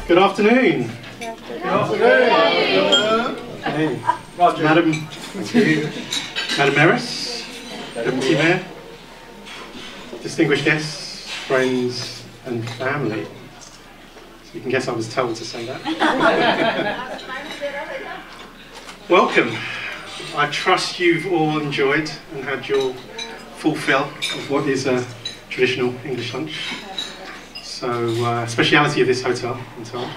Good afternoon. Good afternoon. Hey. Madam, thank you. Madam Mayoress, Deputy Mayor, distinguished guests, friends and family. So you can guess I was told to say that. Welcome. I trust you've all enjoyed and had your full fill of what is a traditional English lunch. So, speciality of this hotel, I'm told.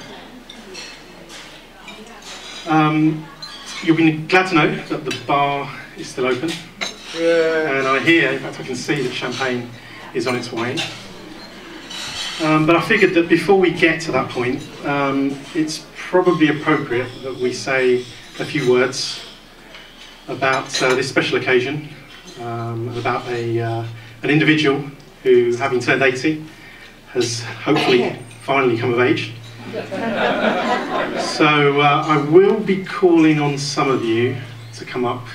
You'll be glad to know that the bar is still open. Yeah. And I hear, in fact I can see that champagne is on its way. But I figured that before we get to that point, it's probably appropriate that we say a few words about this special occasion, about an individual who, having turned 80, has hopefully finally come of age. So I will be calling on some of you to come up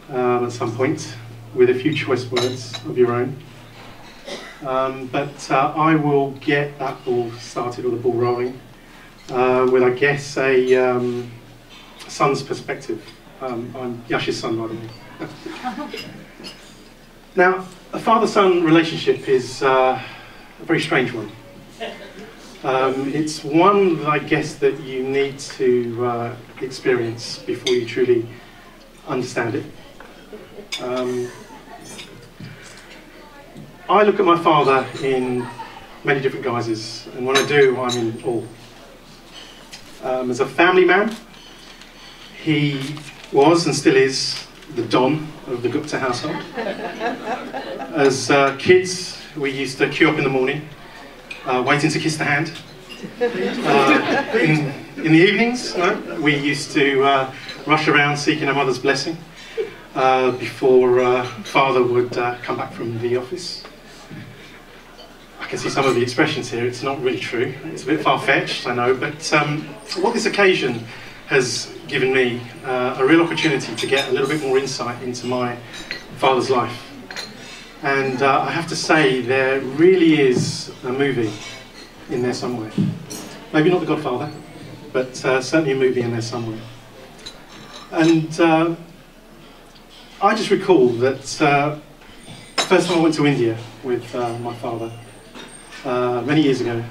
at some point with a few choice words of your own. But I will get that ball started, or the ball rolling, with, I guess, a son's perspective. I'm Yash's son, by the way. Now, a father-son relationship is a very strange one. It's one that I guess that you need to experience before you truly understand it. I look at my father in many different guises, and when I do, I'm in awe. As a family man, he was and still is the Don of the Gupta household. As kids, we used to queue up in the morning, waiting to kiss the hand. In the evenings, we used to rush around seeking our mother's blessing before father would come back from the office. I can see some of the expressions here. It's not really true. It's a bit far-fetched, I know, but what this occasion has given me a real opportunity to get a little bit more insight into my father's life. And I have to say, there really is a movie in there somewhere. Maybe not The Godfather, but certainly a movie in there somewhere. And I just recall that the first time I went to India with my father, many years ago.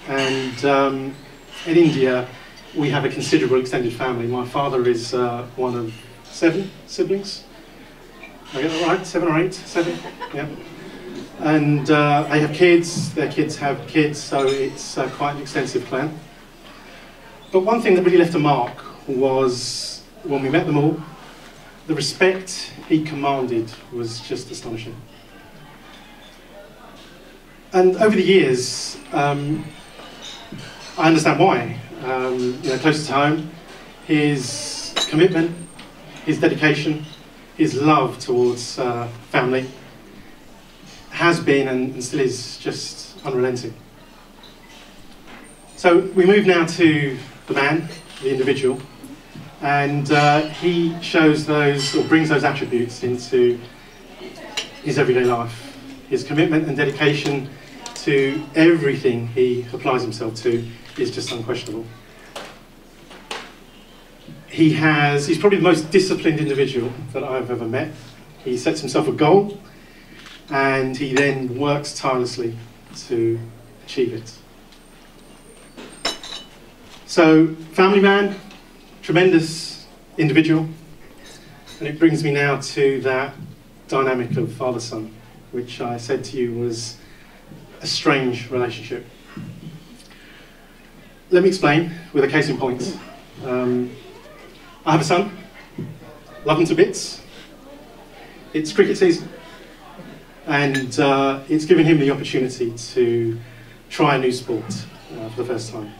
And in India, we have a considerable extended family. My father is one of 7 siblings. I get that right? 7 or 8? 7? Yeah. And they have kids, their kids have kids, so it's quite an extensive clan. But one thing that really left a mark was, when we met them all, the respect he commanded was just astonishing. And over the years, I understand why. Closer to home, his commitment, his dedication, his love towards family has been and still is just unrelenting. So we move now to the man, the individual, and he shows those, or brings those attributes into his everyday life. His commitment and dedication to everything he applies himself to is just unquestionable. He's probably the most disciplined individual that I've ever met. He sets himself a goal, and he then works tirelessly to achieve it. So, family man, tremendous individual, and it brings me now to that dynamic of father-son, which I said to you was a strange relationship. Let me explain with a case in point. I have a son, love him to bits. It's cricket season, and it's given him the opportunity to try a new sport for the first time.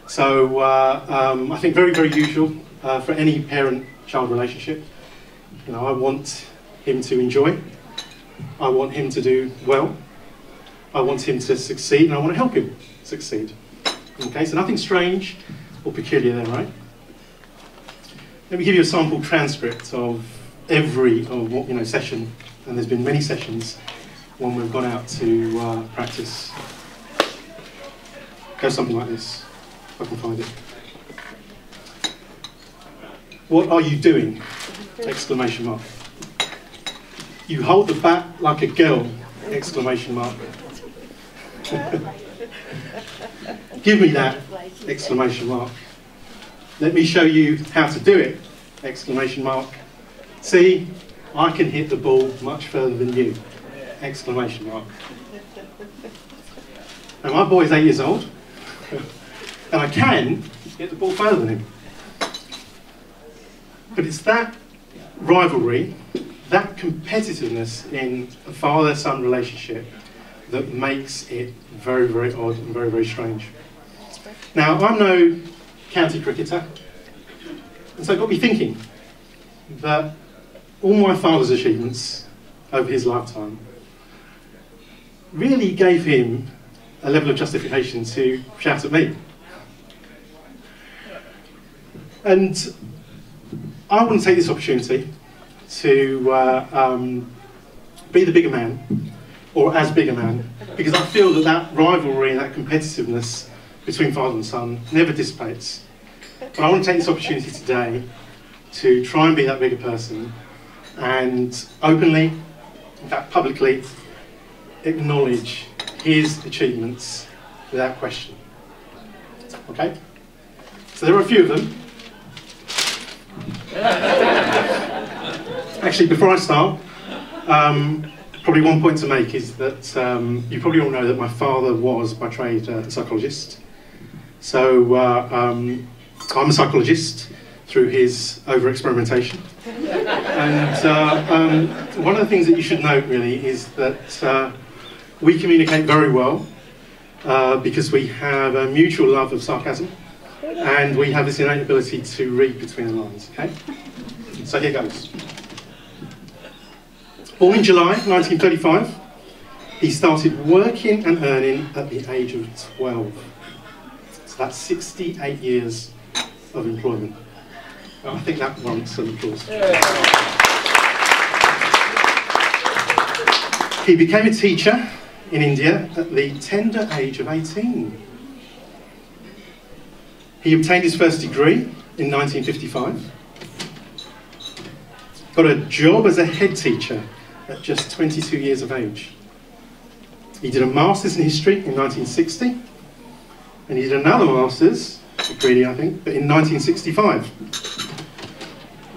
So I think very, very usual for any parent-child relationship. I want him to enjoy, I want him to do well, I want him to succeed, and I want to help him succeed. Okay, so nothing strange or peculiar there, right? Let me give you a sample transcript of every session, and there's been many sessions when we've gone out to practice. goes something like this, if I can find it. What are you doing? Exclamation mark. You hold the bat like a girl! Exclamation mark. Give me that! Exclamation mark. Let me show you how to do it! Exclamation mark. See, I can hit the ball much further than you! Exclamation mark. Now my boy's 8 years old, and I can hit the ball further than him. But it's that rivalry, that competitiveness in a father-son relationship that makes it very, very odd and very, very strange. Now, I'm no county cricketer, and so it got me thinking that all my father's achievements over his lifetime really gave him a level of justification to shout at me. And I want to take this opportunity to be the bigger man, or as big a man, because I feel that that rivalry and that competitiveness between father and son never dissipates. But I want to take this opportunity today to try and be that bigger person and openly, in fact publicly, acknowledge his achievements without question. Okay? So there are a few of them. Actually, before I start, probably one point to make is that you probably all know that my father was by trade a psychologist. So I'm a psychologist through his over-experimentation. And one of the things that you should note really is that we communicate very well because we have a mutual love of sarcasm and we have this innate ability to read between the lines, okay? So here goes. Born in July 1935, he started working and earning at the age of 12. So that's 68 years of employment. Well, I think that warrants some applause. He became a teacher in India at the tender age of 18. He obtained his first degree in 1955. Got a job as a head teacher at just 22 years of age. He did a Master's in History in 1960, and he did another Master's degree, I think, but in 1965.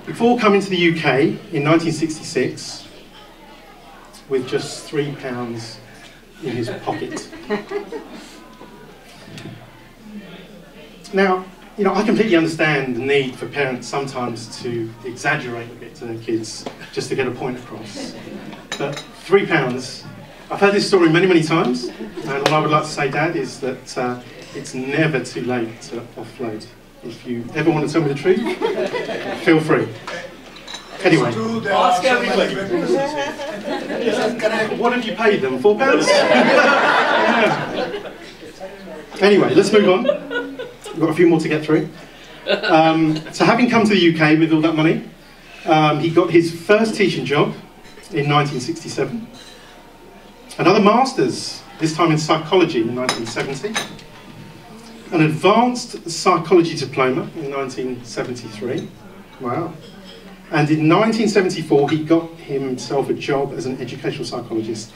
Before coming to the UK in 1966 with just £3 in his pocket. Now, you know, I completely understand the need for parents sometimes to exaggerate a bit to their kids just to get a point across. But £3, I've heard this story many, many times, and all I would like to say, Dad, is that it's never too late to offload. If you ever want to tell me the truth, feel free. Anyway. Ask everybody. What have you paid them? £4? Yeah. Anyway, let's move on. We've got a few more to get through. So having come to the UK with all that money, he got his first teaching job in 1967. Another Master's, this time in psychology in 1970. An advanced psychology diploma in 1973. Wow. And in 1974, he got himself a job as an educational psychologist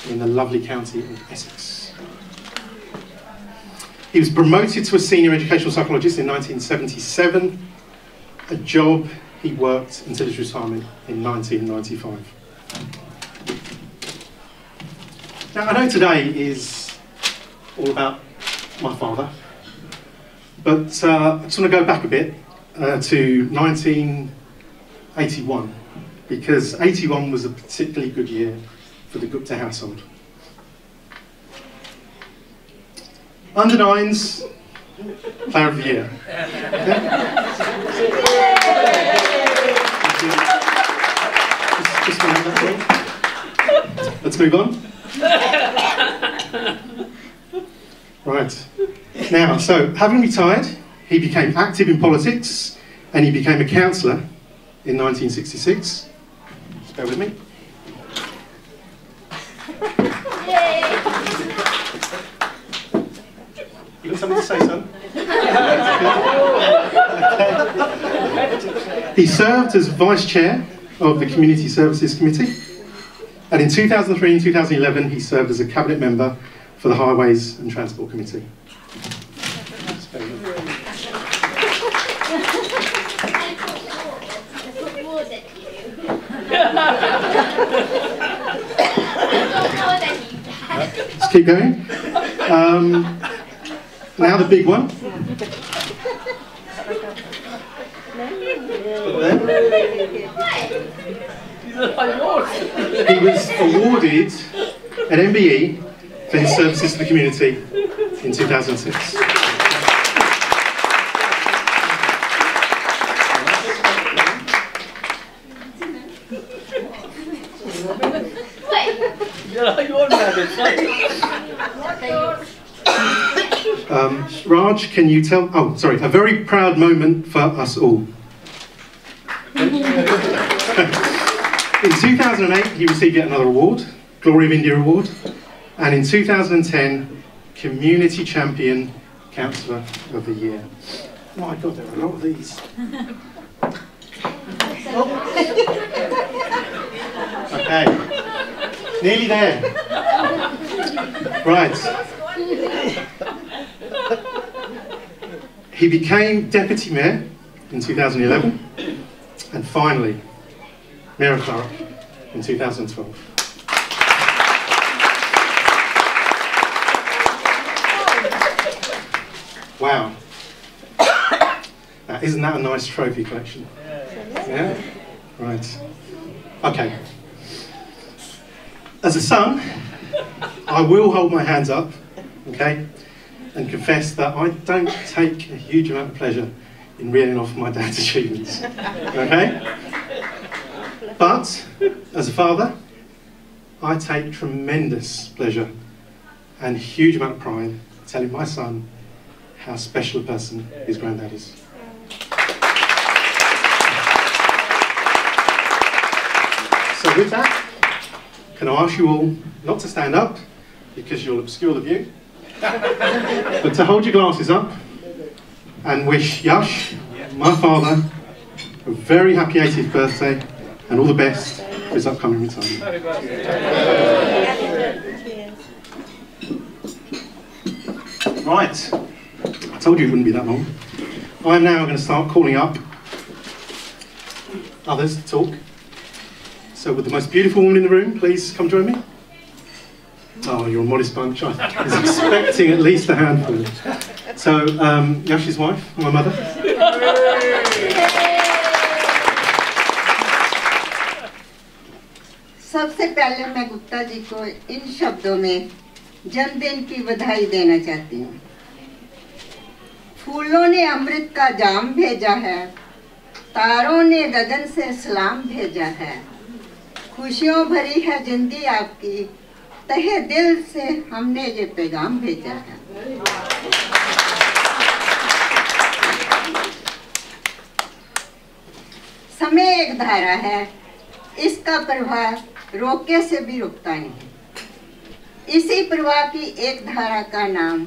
in the lovely county of Essex. He was promoted to a senior educational psychologist in 1977, a job he worked until his retirement in 1995. Now, I know today is all about my father, but I just want to go back a bit to 1981, because 81 was a particularly good year for the Gupta household. Under nines, player of the year. Let's move on. Right. Now, so having retired, he became active in politics and he became a councillor in 1966. Just bear with me. You need something to say, son? He served as Vice Chair of the Community Services Committee, and in 2003 and 2011 he served as a Cabinet Member for the Highways and Transport Committee. Let's keep going. Now the big one. He was awarded an MBE for his services to the community in 2006. Raj, can you tell? Oh, sorry, a very proud moment for us all. In 2008, he received yet another award, Glory of India Award, and in 2010, Community Champion Councillor of the Year. Oh my God, there are a lot of these. Okay, nearly there. Right. He became Deputy Mayor in 2011, and finally, Mayor of Thurrock in 2012. Wow. Now, isn't that a nice trophy collection? Yeah? Right. Okay. As a son, I will hold my hands up, okay, and confess that I don't take a huge amount of pleasure in reeling off my dad's achievements, okay? But, as a father, I take tremendous pleasure and a huge amount of pride telling my son how special a person his granddad is. So with that, can I ask you all not to stand up, because you'll obscure the view, but to hold your glasses up and wish Yash, my father, a very happy 80th birthday and all the best for his upcoming retirement. Right, I told you it wouldn't be that long. I'm now going to start calling up others to talk. So would the most beautiful woman in the room please come join me? Oh, you're a modest bunch. I was expecting at least a handful. So, Yash's wife, my mother. सबसे पहले मैं गुप्ता जी को इन शब्दों में जन्मदिन की बधाई देना चाहती हूँ। फूलों ने अमृत का जाम भेजा है, तारों ने गगन से सलाम भेजा है, खुशियों भरी है जिंदगी आपकी, तहे दिल से हमने ये पैगाम भेजा है। समय एक धारा है, इसका प्रवाह रोके से भी रुकता नहीं। इसी प्रवाह की एक धारा का नाम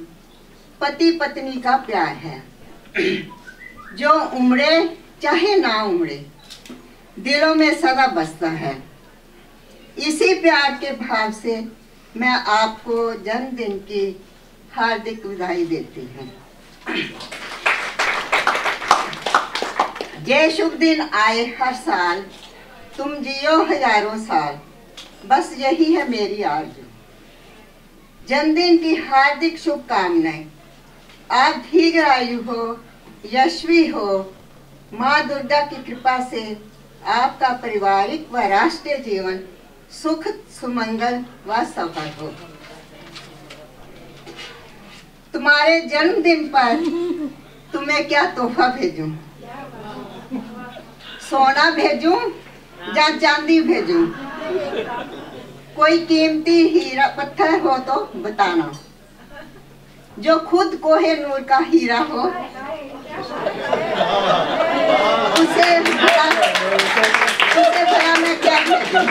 पति पत्नी का प्यार है, जो उमड़े चाहे ना उमड़े दिलों में सदा बसता है। इसी प्यार के भाव से मैं आपको जन्मदिन की हार्दिक बधाई देती हूँ। ये शुभ दिन आए हर साल, तुम जियो हजारों साल, बस यही है मेरी आरज़ू। जन्मदिन की हार्दिक शुभकामनाएं। आप दीर्घायु हो, यशस्वी हो, माँ दुर्गा की कृपा से आपका पारिवारिक व राष्ट्रीय जीवन सुख सुमंगल व सफल हो। तुम्हारे जन्मदिन पर तुम्हें क्या तोहफा भेजूं? सोना भेजूं या चांदी भेजूं? कोई कीमती हीरा पत्थर हो तो बताना, जो खुद कोहे नूर का हीरा हो। उसे भला मैं क्या भेजूं?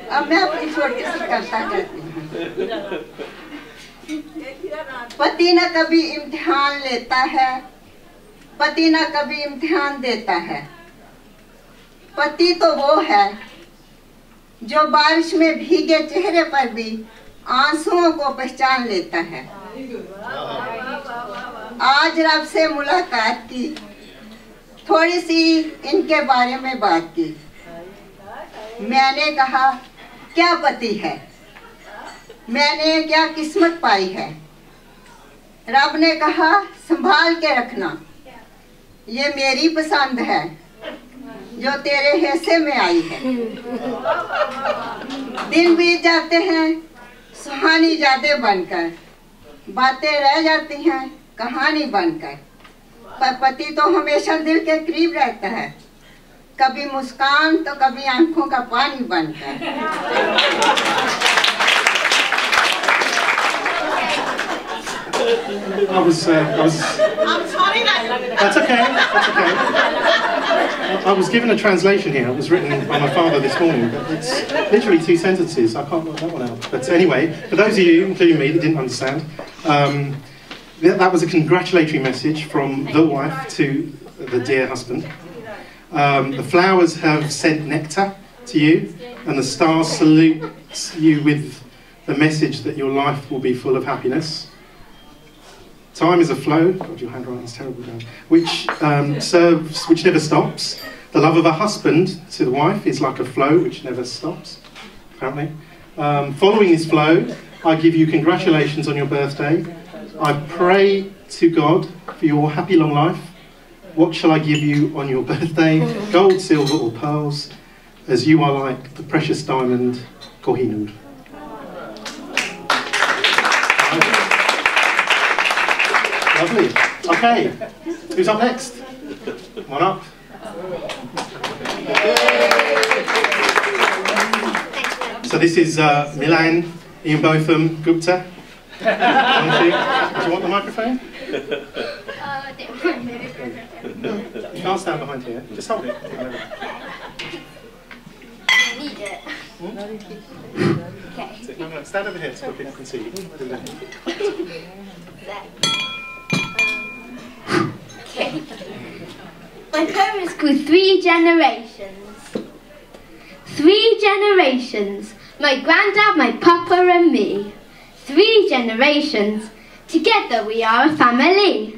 अब मैं अपनी छोटी सी कविता करती हूँ। पति न कभी इम्तिहान लेता है, पति न कभी इम्तिहान देता है। पति तो वो है जो बारिश में भीगे चेहरे पर भी आंसुओं को पहचान लेता है। आज रब से मुलाकात की, थोड़ी सी इनके बारे में बात की। मैंने कहा क्या पति है, मैंने क्या किस्मत पाई है। रब ने कहा संभाल के रखना, ये मेरी पसंद है जो तेरे हिस्से में आई है। दिन बीत जाते हैं सुहानी यादें बनकर, बातें रह जाती हैं कहानी बनकर, पर पति तो हमेशा दिल के करीब रहता है, कभी मुस्कान तो कभी आंखों का पानी बनकर। I'm sorry. That's okay. That's okay. I was given a translation here. It was written by my father this morning, but it's literally 2 sentences. I can't work that one out. But anyway, for those of you, including me, that didn't understand, that was a congratulatory message from the wife to the dear husband. The flowers have sent nectar to you, and the stars salute you with the message that your life will be full of happiness. Time is a flow, God, your handwriting's terrible, Dan, which never stops. The love of a husband to the wife is like a flow which never stops, apparently. Following this flow, I give you congratulations on your birthday. I pray to God for your happy long life. What shall I give you on your birthday? Gold, silver or pearls, as you are like the precious diamond Kohinoor. Lovely. Okay, who's up next? Come on up. So this is Milan Ian Botham Gupta. Do you want the microphone? You can't stand behind here. Just hold it. I need it. Okay. No, stand over here so people can see you. Okay. My poem is called 3 Generations. 3 generations. My granddad, my papa and me. 3 generations. Together we are a family.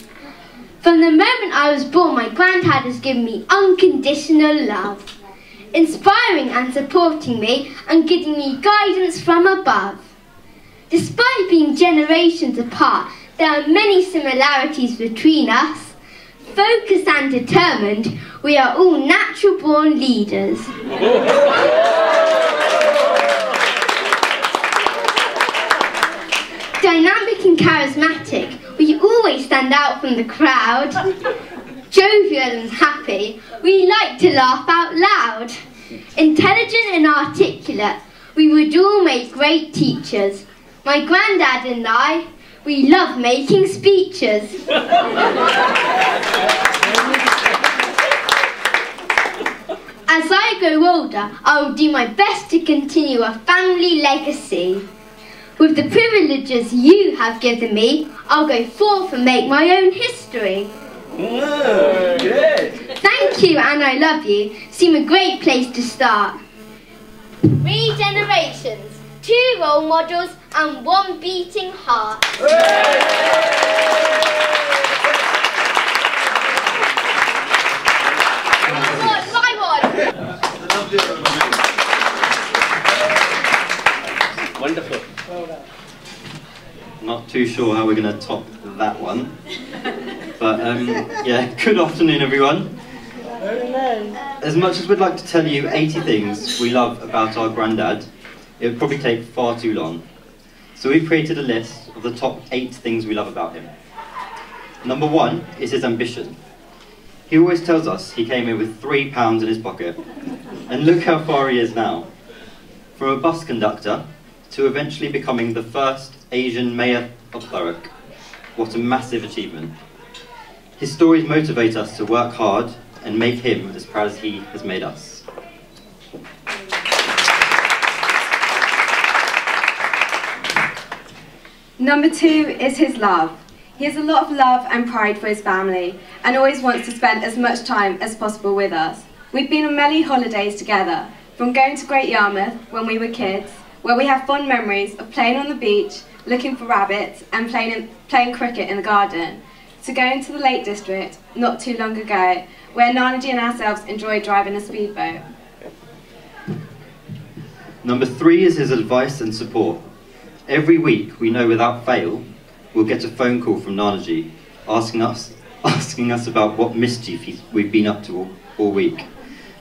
From the moment I was born, my granddad has given me unconditional love, inspiring and supporting me and giving me guidance from above. Despite being generations apart, there are many similarities between us. Focused and determined, we are all natural-born leaders. Dynamic and charismatic, we always stand out from the crowd. Jovial and happy, we like to laugh out loud. Intelligent and articulate, we would all make great teachers. My granddad and I, we love making speeches. As I grow older, I will do my best to continue a family legacy. With the privileges you have given me, I'll go forth and make my own history. Whoa, good. Thank you and I love you. Seem a great place to start. 3 generations, 2 role models and 1 beating heart. Wonderful. Not too sure how we're going to top that one. But yeah, good afternoon everyone. As much as we'd like to tell you 80 things we love about our granddad, it would probably take far too long. So we've created a list of the top 8 things we love about him. Number 1 is his ambition. He always tells us he came here with £3 in his pocket. And look how far he is now. From a bus conductor to eventually becoming the first Asian mayor of Thurrock. What a massive achievement. His stories motivate us to work hard and make him as proud as he has made us. Number 2 is his love. He has a lot of love and pride for his family and always wants to spend as much time as possible with us. We've been on many holidays together, from going to Great Yarmouth when we were kids, where we have fond memories of playing on the beach, looking for rabbits and playing cricket in the garden, to going to the Lake District not too long ago, where Nanaji and ourselves enjoyed driving a speedboat. Number 3 is his advice and support. Every week, we know without fail, we'll get a phone call from Nanaji asking us about what mischief we've been up to all week.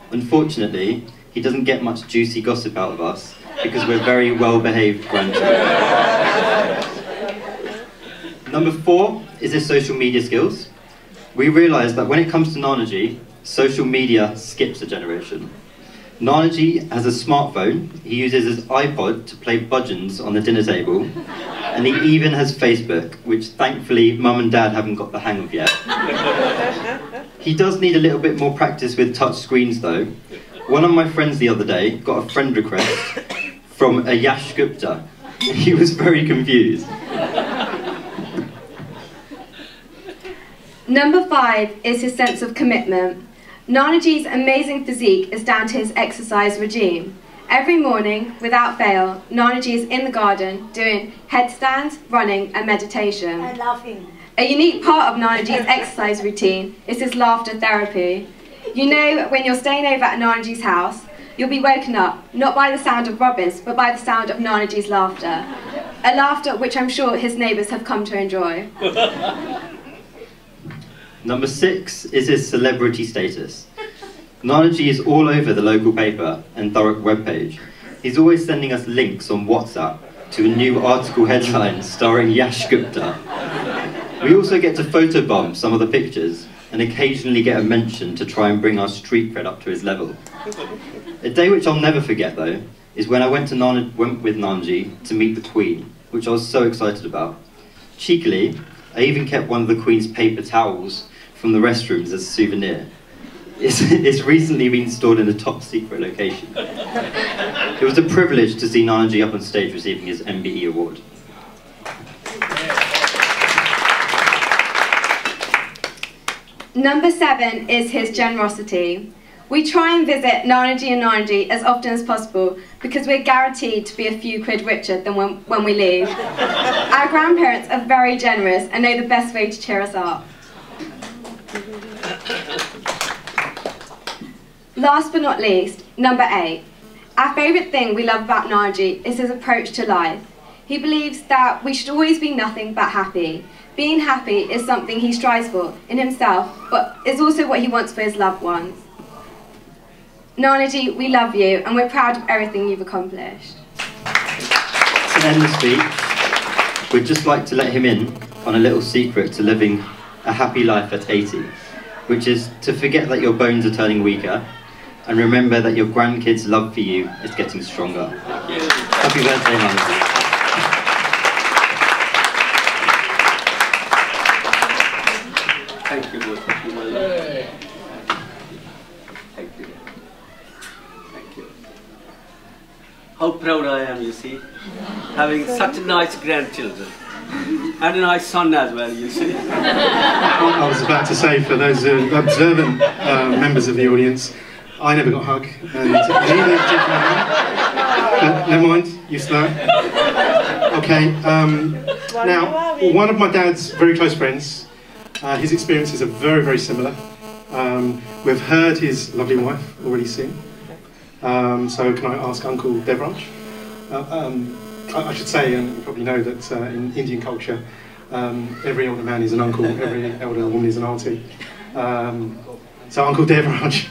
Unfortunately, he doesn't get much juicy gossip out of us because we're very well-behaved grandchildren. Number 4 is his social media skills. We realise that when it comes to Nanaji, social media skips a generation. Nanaji has a smartphone. He uses his iPod to play budgeons on the dinner table, and he even has Facebook, which thankfully Mum and Dad haven't got the hang of yet. He does need a little bit more practice with touch screens though. One of my friends the other day got a friend request from a Yash Gupta. He was very confused. Number 5 is his sense of commitment. Nanaji's amazing physique is down to his exercise regime. Every morning, without fail, Nanaji is in the garden doing headstands, running and meditation. And laughing. A unique part of Nanaji's exercise routine is his laughter therapy. You know, when you're staying over at Nanaji's house, you'll be woken up, not by the sound of robins, but by the sound of Nanaji's laughter. A laughter which I'm sure his neighbours have come to enjoy. Number 6 is his celebrity status. Nanaji is all over the local paper and Thurrock webpage. He's always sending us links on WhatsApp to a new article headline starring Yash Gupta. We also get to photobomb some of the pictures and occasionally get a mention to try and bring our street cred up to his level. A day which I'll never forget though is when I went with Nanaji to meet the Queen, which I was so excited about. Cheekily, I even kept one of the Queen's paper towels from the restrooms as a souvenir. It's recently been stored in a top secret location. It was a privilege to see Nanaji up on stage receiving his MBE award. Number 7 is his generosity. We try and visit Nanaji and Nanaji as often as possible because we're guaranteed to be a few quid richer than when we leave. Our grandparents are very generous and know the best way to cheer us up. Last but not least, number 8. Our favourite thing we love about Nanaji is his approach to life. He believes that we should always be nothing but happy. Being happy is something he strives for in himself, but is also what he wants for his loved ones. Nanaji, we love you and we're proud of everything you've accomplished. To end the speech, we'd just like to let him in on a little secret to living a happy life at 80, which is to forget that your bones are turning weaker and remember that your grandkids' love for you is getting stronger. Happy birthday, Nanaji. Thank you both of you, my love. Thank you. Thank you. How proud I am, you see, having such nice grandchildren. And a nice son as well, you see. I was about to say, for those observant members of the audience, I never got a hug, and neither did my mum. But never mind, used to that. Okay, now, one of my dad's very close friends, his experiences are very, very similar. We've heard his lovely wife already sing. So can I ask Uncle Devraj? I should say, and you probably know that in Indian culture, every older man is an uncle, every elder woman is an auntie. So Uncle Devraj,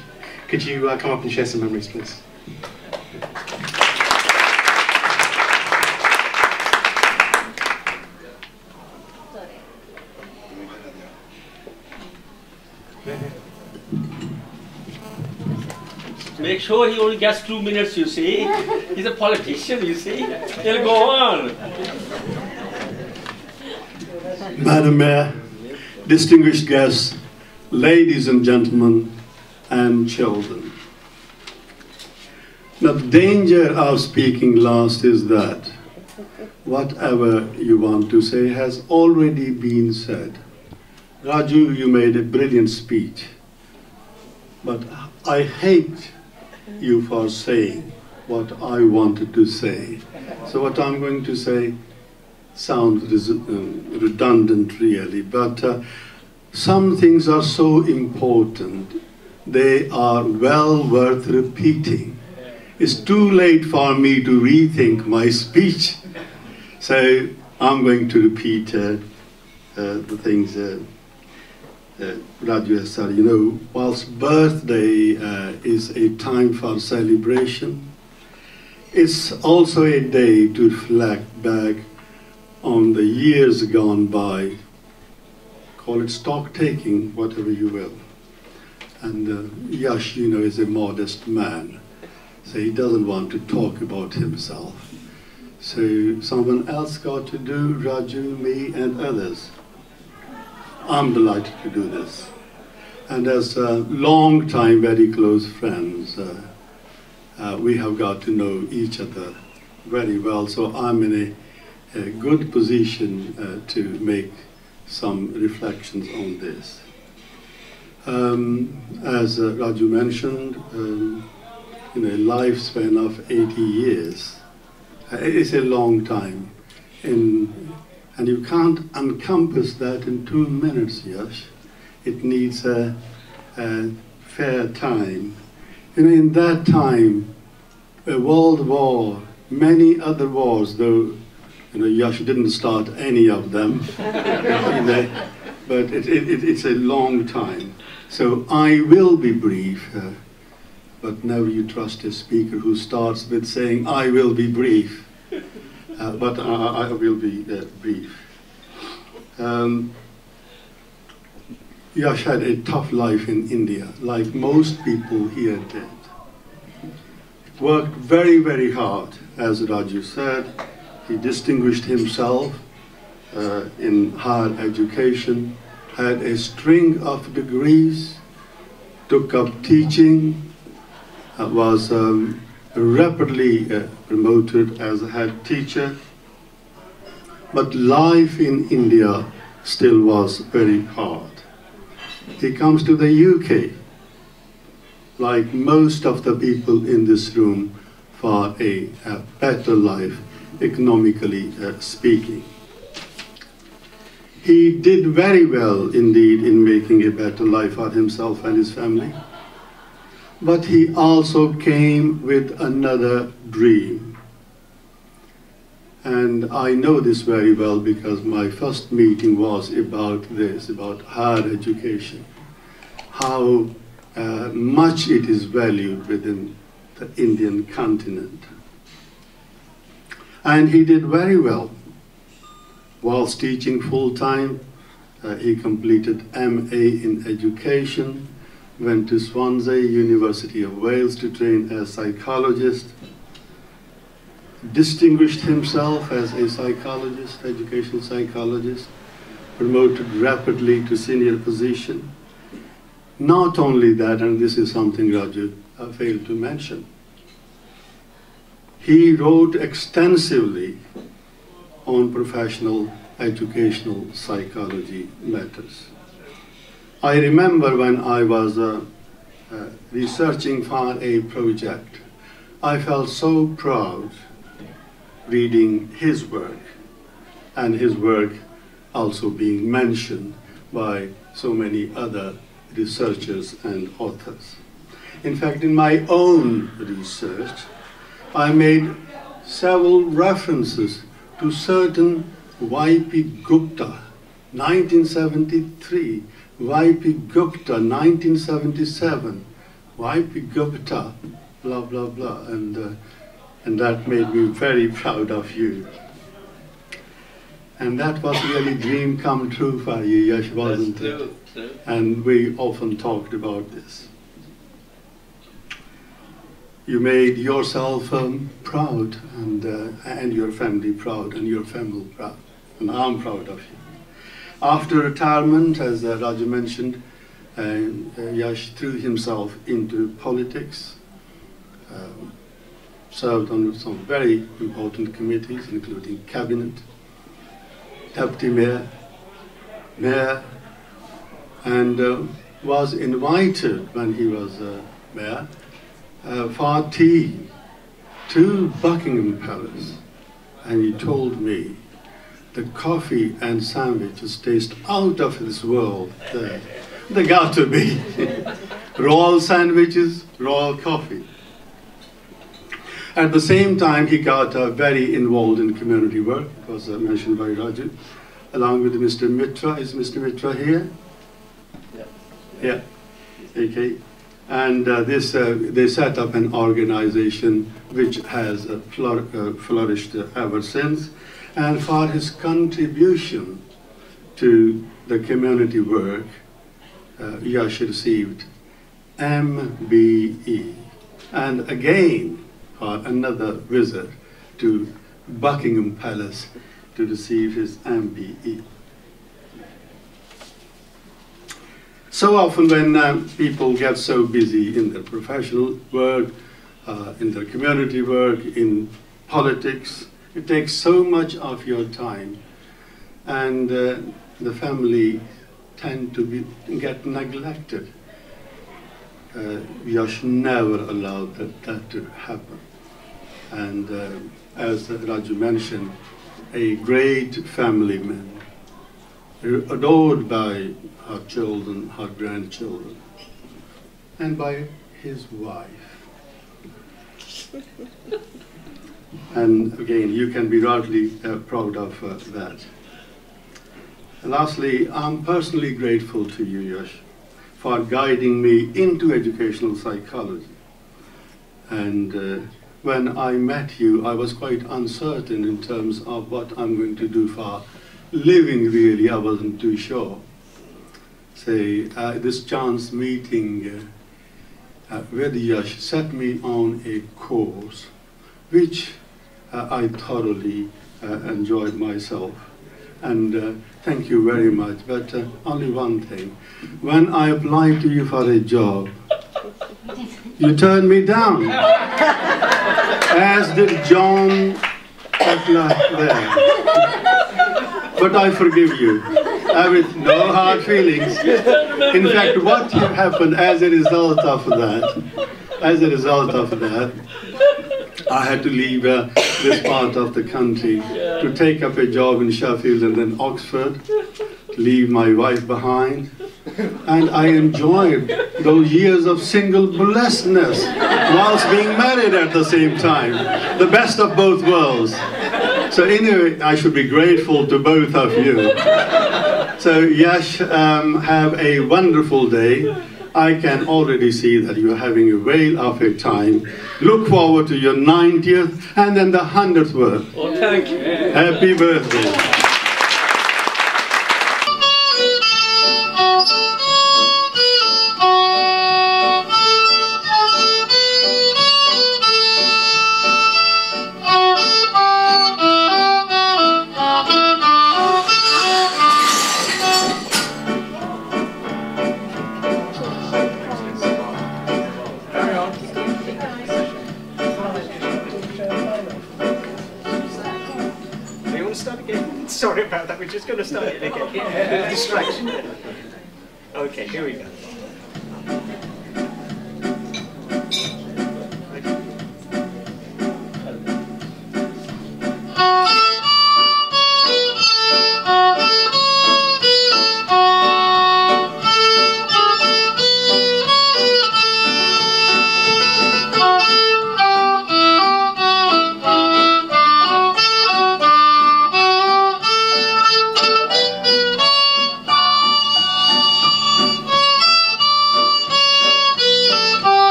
could you come up and share some memories, please? Make sure he only gets 2 minutes, you see. He's a politician, you see. He'll go on. Madam Mayor, distinguished guests, ladies and gentlemen, and children. Now, the danger of speaking last is that whatever you want to say has already been said. Raju, you made a brilliant speech, but I hate you for saying what I wanted to say. So what I'm going to say sounds redundant really, but some things are so important, they are well worth repeating. It's too late for me to rethink my speech, so I'm going to repeat the things Raju has said. You know, whilst birthday is a time for celebration, it's also a day to reflect back on the years gone by. Call it stock taking, whatever you will. And Yash, you know, is a modest man, so he doesn't want to talk about himself. So someone else got to do, Raju, me, and others. I'm delighted to do this. And as long time, very close friends, we have got to know each other very well. So I'm in a good position to make some reflections on this. As Raju mentioned, in a lifespan of 80 years, it's a long time. And you can't encompass that in 2 minutes, Yash. It needs a fair time. And in that time, a world war, many other wars, though Yash didn't start any of them, but it's a long time. So I will be brief, but never you trust a speaker who starts with saying, I will be brief. But I will be brief. Yash had a tough life in India, like most people here did. Worked very, very hard, as Raju said. He distinguished himself in higher education, had a string of degrees, took up teaching, was rapidly promoted as a head teacher. But life in India still was very hard. He comes to the UK, like most of the people in this room, for a better life, economically speaking. He did very well indeed in making a better life for himself and his family. But he also came with another dream. And I know this very well because my first meeting was about this, about higher education, how much it is valued within the Indian continent. And he did very well. Whilst teaching full-time, he completed MA in education, went to Swansea, University of Wales to train as psychologist, distinguished himself as a psychologist, educational psychologist, promoted rapidly to senior position. Not only that, and this is something Raju failed to mention, he wrote extensively on professional educational psychology matters. I remember when I was researching for a project, I felt so proud reading his work, and his work also being mentioned by so many other researchers and authors. In fact, in my own research, I made several references to certain Y.P. Gupta, 1973, Y.P. Gupta, 1977, Y.P. Gupta, blah, blah, blah, and that made me very proud of you. And that was really dream come true for you, Yash, wasn't it? True. And we often talked about this. You made yourself proud, and your family proud, and your family proud, and I'm proud of you. After retirement, as Raju mentioned, Yash threw himself into politics, served on some very important committees, including cabinet, deputy mayor, mayor, and was invited when he was mayor for tea to Buckingham Palace, and he told me the coffee and sandwiches taste out of this world. They got to be royal sandwiches, royal coffee. At the same time, he got very involved in community work. It was mentioned by Raju, along with Mr. Mitra. Is Mr. Mitra here? Yeah. Okay. And they set up an organization which has flourished ever since. And for his contribution to the community work, Yash received MBE. And again, for another visit to Buckingham Palace to receive his MBE. So often when people get so busy in their professional work, in their community work, in politics, it takes so much of your time, and the family tend to get neglected. Yash never allowed that to happen. And as Raju mentioned, a great family man, adored by her children, her grandchildren, and by his wife. And again, you can be rightly proud of that. And lastly, I'm personally grateful to you, Yash, for guiding me into educational psychology. And when I met you, I was quite uncertain in terms of what I'm going to do for living, really. I wasn't too sure. This chance meeting with Yash set me on a course which I thoroughly enjoyed myself. And thank you very much. But only one thing. When I applied to you for a job, you turned me down, as did John Butler there. But I forgive you, with no hard feelings. In fact, what happened as a result of that, I had to leave this part of the country to take up a job in Sheffield and then Oxford, leave my wife behind. And I enjoyed those years of single blessedness whilst being married at the same time. The best of both worlds. So anyway, I should be grateful to both of you. So Yash, have a wonderful day. I can already see that you're having a whale of a time. Look forward to your 90th and then the 100th birth. Oh, thank you. Happy birthday. Sorry about that, we're just going to start it again. Distraction. Okay, here we go.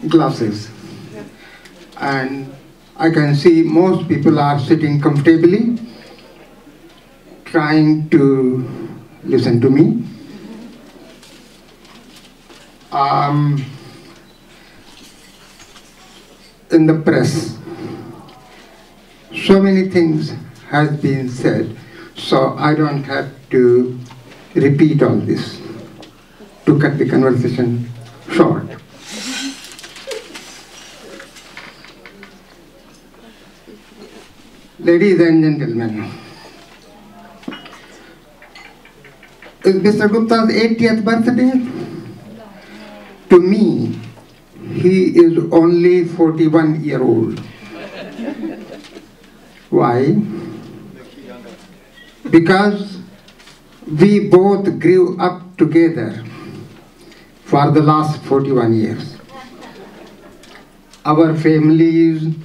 glasses. And I can see most people are sitting comfortably, trying to listen to me. In the press, so many things has been said, so I don't have to repeat all this to cut the conversation short. Ladies and gentlemen, is Mr. Gupta's 80th birthday? To me, he is only 41-year-old. Why? Because we both grew up together for the last 41 years. Our families,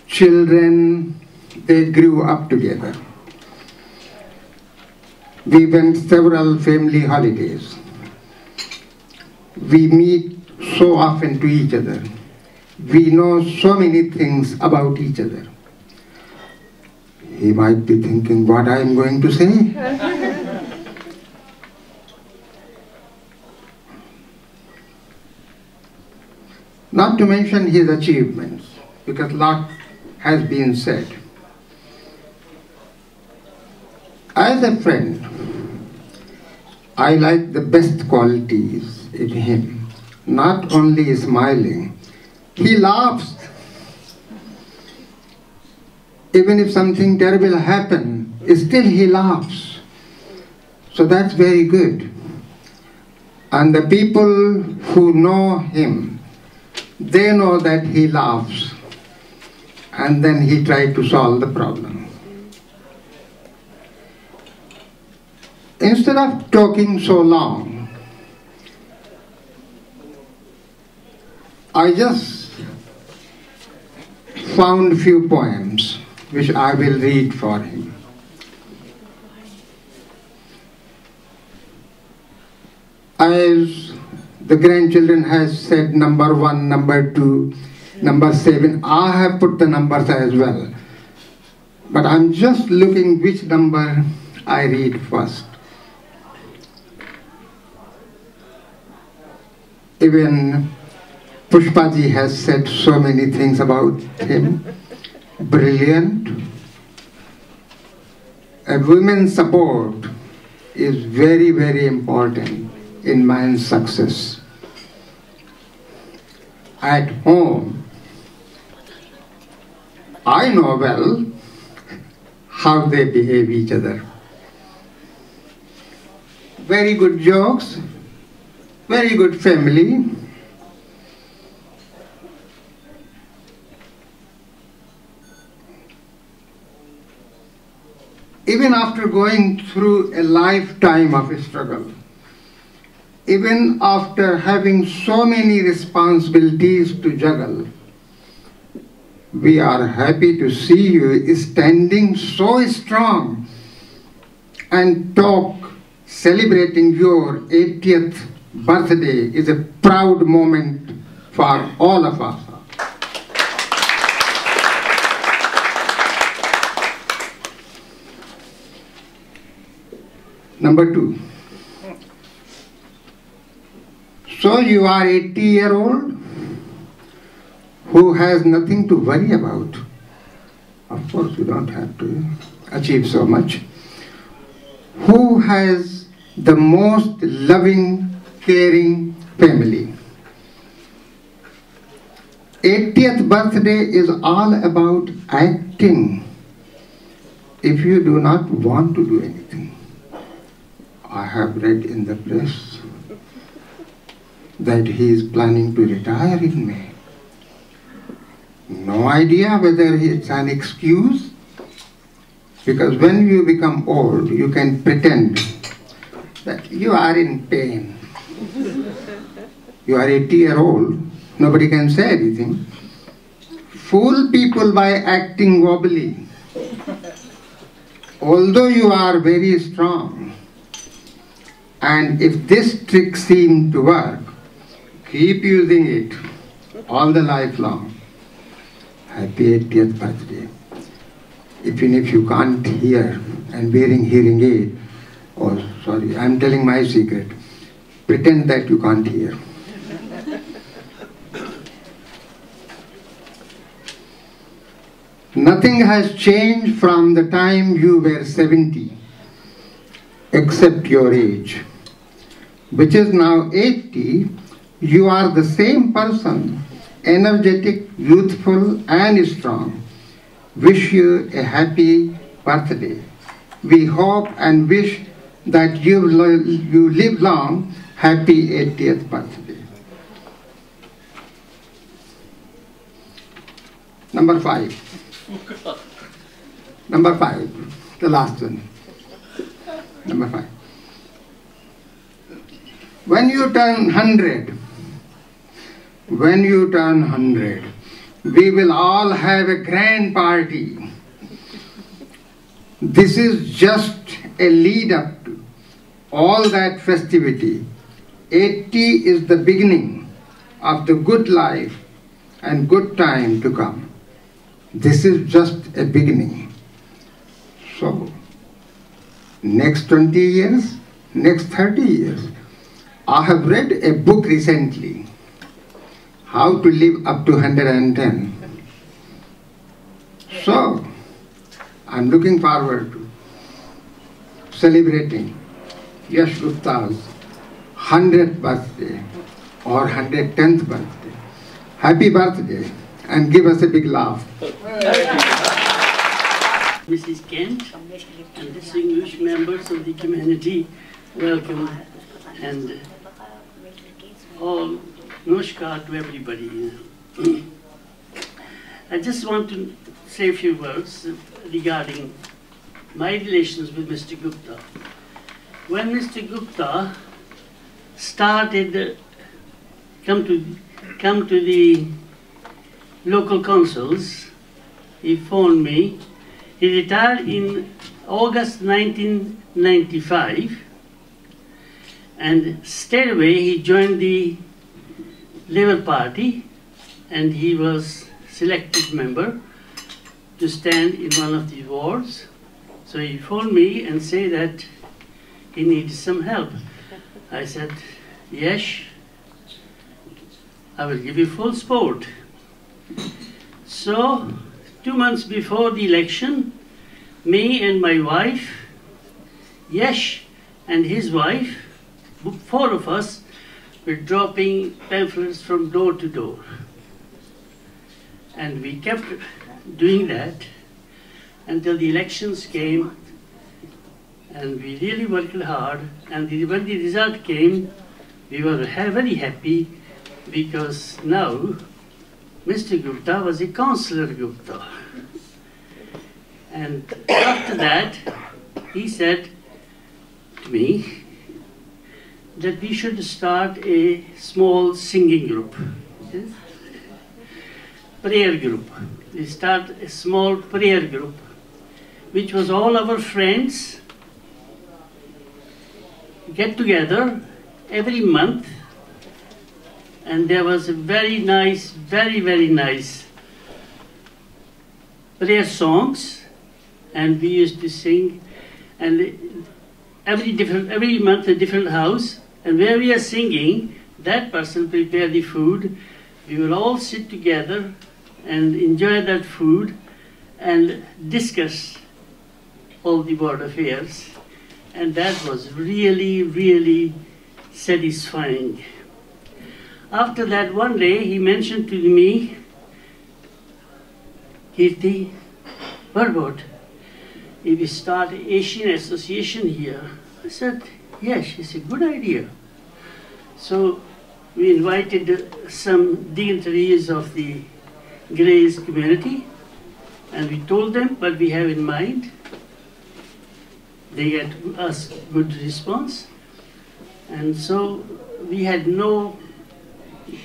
children, they grew up together. We went several family holidays. We meet so often to each other. We know so many things about each other. He might be thinking what I am going to say. Not to mention his achievements, because a lot has been said. As a friend, I like the best qualities in him. Not only smiling, he laughs. Even if something terrible happens, still he laughs. So that's very good. And the people who know him, they know that he laughs. And then he tried to solve the problem. Instead of talking so long, I just found few poems which I will read for him. As the grandchildren has said number 1, number 2, number 7, I have put the numbers as well. But I'm just looking which number I read first. Even Pushpaji has said so many things about him. Brilliant. A woman's support is very, very important in man's success. At home, I know well how they behave each other. Very good jokes, very good family. Even after going through a lifetime of struggle, even after having so many responsibilities to juggle, we are happy to see you standing so strong and talk. Celebrating your 80th birthday is a proud moment for all of us. Number 2. So you are 80-year-old who has nothing to worry about. Of course, you don't have to achieve so much. Who has the most loving, caring family. 80th birthday is all about acting. If you do not want to do anything, I have read in the press that he is planning to retire in May. No idea whether it's an excuse, because when you become old, you can pretend that you are in pain. You are 80-year-old, nobody can say anything. Fool people by acting wobbly. Although you are very strong, and if this trick seemed to work, Keep using it all the life long. Happy 80th birthday. Even if you can't hear and wearing hearing aid, oh sorry, I'm telling my secret. Pretend that you can't hear. Nothing has changed from the time you were 70, except your age, which is now 80. You are the same person, energetic, youthful, and strong. Wish you a happy birthday. We hope and wish that you live long. Happy 80th birthday. Number 5. Number 5, the last one. Number 5. When you turn 100, we will all have a grand party. This is just a lead up to all that festivity. 80 is the beginning of the good life and good time to come. This is just a beginning. So, next 20 years, next 30 years. I have read a book recently, How to Live Up to 110. So, I'm looking forward to celebrating Yash Gupta's 100th birthday or 110th birthday. Happy birthday, and give us a big laugh. Mrs. Kent and distinguished members of the community, welcome, and all namaskar to everybody. I just want to say a few words regarding my relations with Mr. Gupta. When Mr. Gupta started come to the local councils, he phoned me. He retired in August 1995, and straight away he joined the Labour Party, and he was selected member to stand in one of the wards. So he phoned me and said that he needed some help. I said, yes, I will give you full support. So, 2 months before the election, me and my wife, Yash and his wife, 4 of us, were dropping pamphlets from door to door. And we kept doing that until the elections came, and we really worked hard. And when the result came, we were very happy, because now Mr. Gupta was a Councillor Gupta. And after that, he said to me that we should start a small singing group, yes? Prayer group. We start a small prayer group, which was all our friends get together every month, and there was a very nice, very nice prayer songs, and we used to sing, and every month a different house, and where we are singing, that person prepare the food. We will all sit together and enjoy that food and discuss all the world affairs, and that was really satisfying. After that, one day he mentioned to me, Kirti, what about if we start an Asian association here? I said, yes, it's a good idea. So we invited some dignitaries of the Greys community, and we told them what we have in mind. They get us good response, and so we had no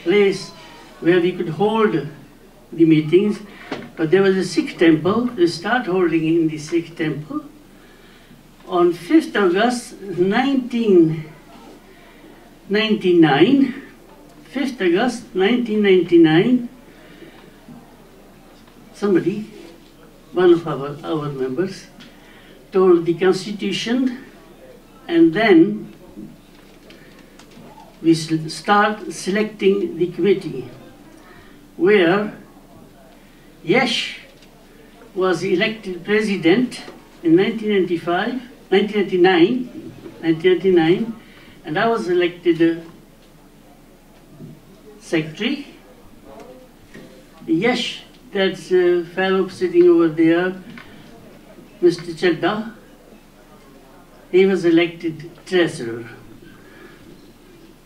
place where we could hold the meetings, but there was a Sikh temple. We start holding in the Sikh temple. On 5th August 1999, 5th August 1999, somebody, one of our members, told the Constitution, and then we start selecting the committee, where Yash was elected president in 1999, and I was elected secretary. Yash, that's a fellow sitting over there, Mr. Chadda, he was elected treasurer.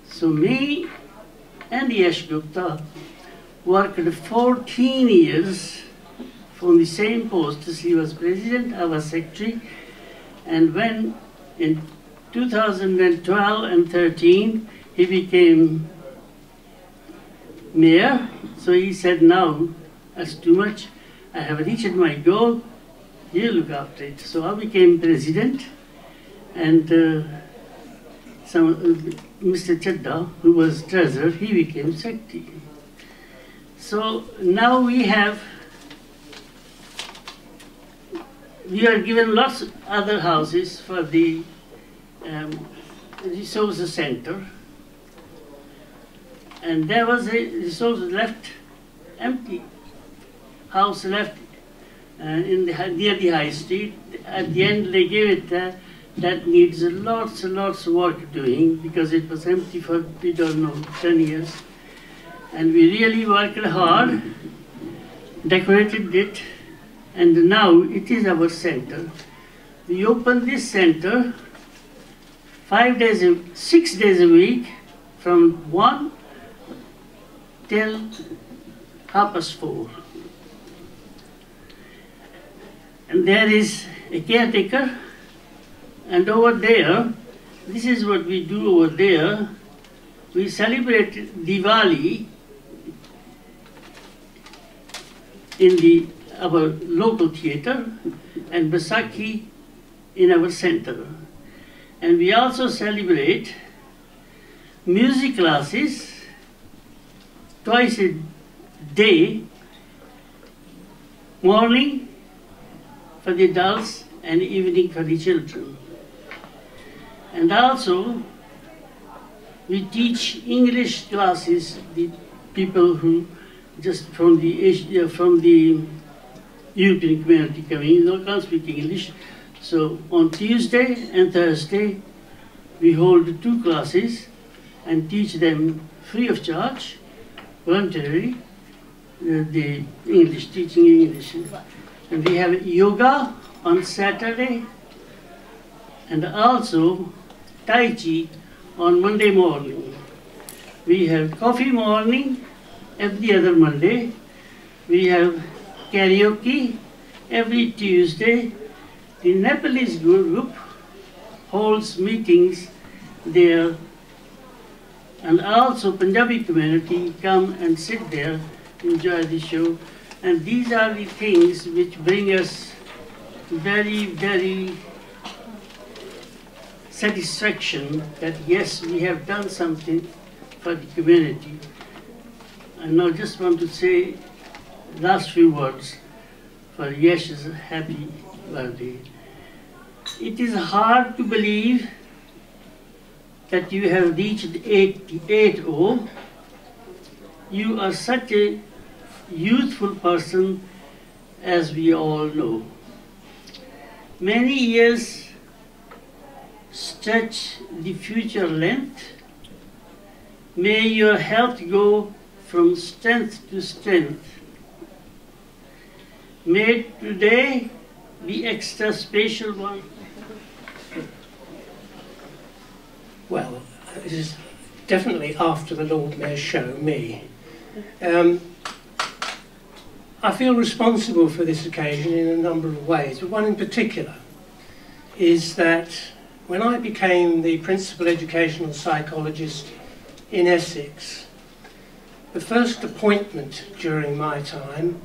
So me and Yash Gupta worked 14 years from the same post as he was president, I was secretary, and when in 2012 and 13 he became mayor, so he said, now that's too much, I have reached my goal, you look after it. So I became president, and Mr. Chadda, who was treasurer, he became secretary. So now we are given lots of other houses for the resource center, and there was a resource left, empty house left near the high street. At the end they gave it that needs lots and lots of work doing, because it was empty for, we don't know, 10 years. And we really worked hard, decorated it, and now it is our center. We open this center 6 days a week, from 1 till 4:30. And there is a caretaker, and over there, this is what we do over there. We celebrate Diwali in our local theater, and Baisakhi in our center. And we also celebrate music classes twice a day, morning for the adults and evening for the children. And also we teach English classes, the people who just from the European community coming, they can't speak English. So on Tuesday and Thursday we hold 2 classes and teach them free of charge, voluntarily, the English, teaching English. And we have yoga on Saturday, and also Tai Chi on Monday morning. We have coffee morning every other Monday. We have karaoke every Tuesday. The Nepalese group holds meetings there, and also Punjabi community come and sit there, enjoy the show. And these are the things which bring us very, very satisfaction that yes, we have done something for the community. I now just want to say last few words for Yash's happy birthday. It is hard to believe that you have reached 80. You are such a youthful person, as we all know. Many years stretch the future length. May your health go from strength to strength. May today be extra special one. Well, this is definitely after the Lord Mayor's show, me. I feel responsible for this occasion in a number of ways, but one in particular is that when I became the principal educational psychologist in Essex, the first appointment during my time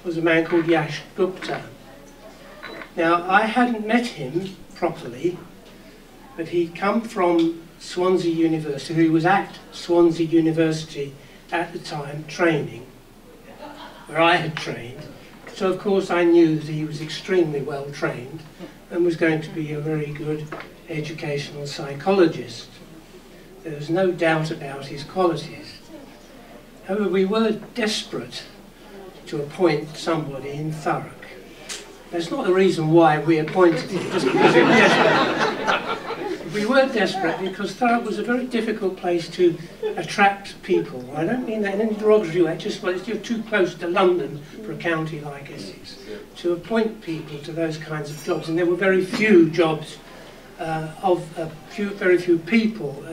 was a man called Yash Gupta. Now, I hadn't met him properly, but he'd come from Swansea University, who was at Swansea University at the time training, where I had trained. So of course I knew that he was extremely well trained and was going to be a very good educational psychologist. There was no doubt about his qualities. However, we were desperate to appoint somebody in Thurrock. That's not the reason why we appointed him, just because we were desperate. We were desperate because Thurrock was a very difficult place to attract people. I don't mean that in any derogatory way, just well, you're too close to London for a county like Essex to appoint people to those kinds of jobs. And there were very few jobs very few people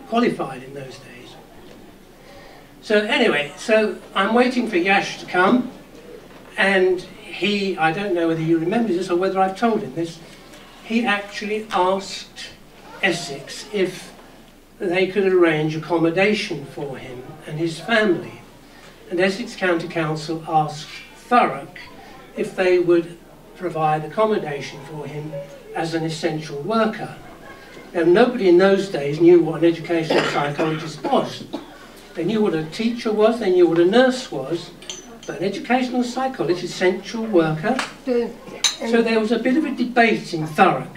qualified in those days. So anyway, so I'm waiting for Yash to come, and he, I don't know whether you remember this or whether I've told him this, he actually asked Essex if they could arrange accommodation for him and his family. And Essex County Council asked Thurrock if they would provide accommodation for him as an essential worker. Now, nobody in those days knew what an educational psychologist was. They knew what a teacher was, they knew what a nurse was, but an educational psychologist, essential worker. So there was a bit of a debate in Thurrock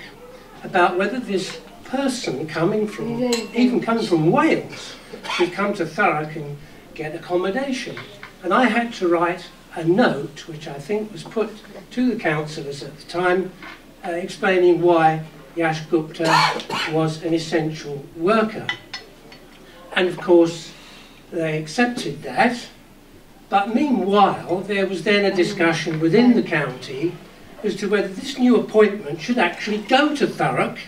about whether this person coming from, even coming from Wales, should come to Thurrock and get accommodation. And I had to write a note, which I think was put to the councillors at the time, explaining why Yash Gupta was an essential worker. And of course, they accepted that. But meanwhile, there was then a discussion within the county as to whether this new appointment should actually go to Thurrock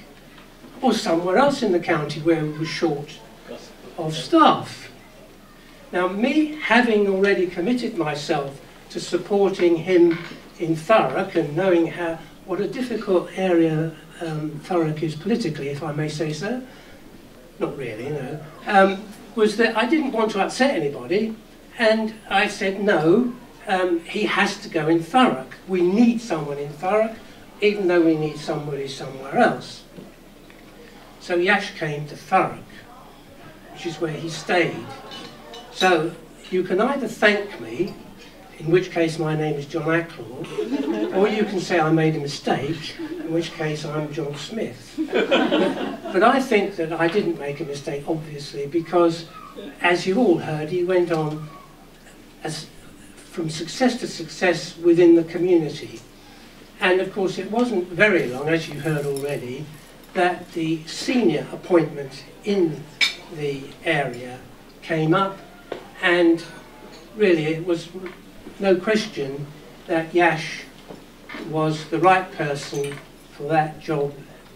or somewhere else in the county where we were short of staff. Now, me having already committed myself to supporting him in Thurrock and knowing what a difficult area Thurrock is politically, if I may say so, not really, no, was that I didn't want to upset anybody, and I said no, he has to go in Thurrock. We need someone in Thurrock, even though we need somebody somewhere else. So Yash came to Thurrock, which is where he stayed. So you can either thank me, in which case my name is John Acklaw, or you can say I made a mistake, in which case I'm John Smith. But I think that I didn't make a mistake, obviously, because, as you all heard, he went on from success to success within the community. And of course it wasn't very long, as you heard already, that the senior appointment in the area came up, and really it was no question that Yash was the right person for that job